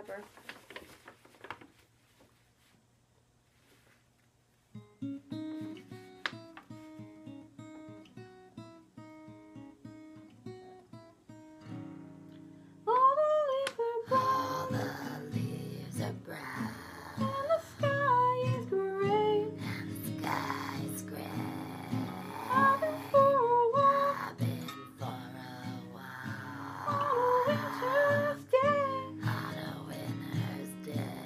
pepper. All the leaves are brown. And the sky is gray. And the sky is gray. I've been for a walk I've been for a while. on a winter's day. On a winter's day.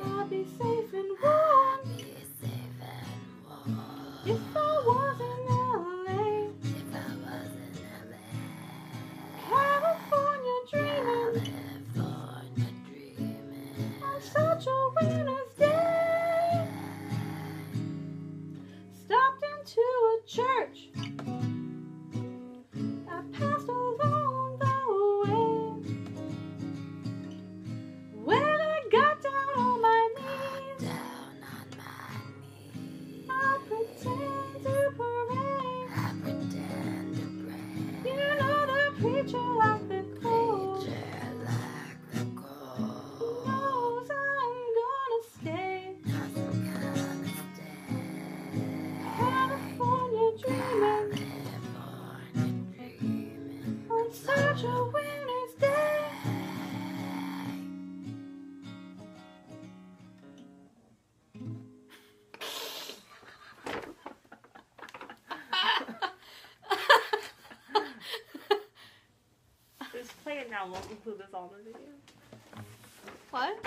I'd be safe and warm Be safe and warm. if I was in LA. If I was in LA. California dreaming California dreaming. on such a winter's day. Stopped into a church. I passed along the way. When I got down on my knees, Down on my knees. I pretend to pray. I pretend to pray. You know the preacher like the cold Preacher like the cold. knows I'm gonna stay. Knows I'm gonna stay. California dreaming California dreaming. on such a winter's day. Just play it now. We'll include this all in the video. What?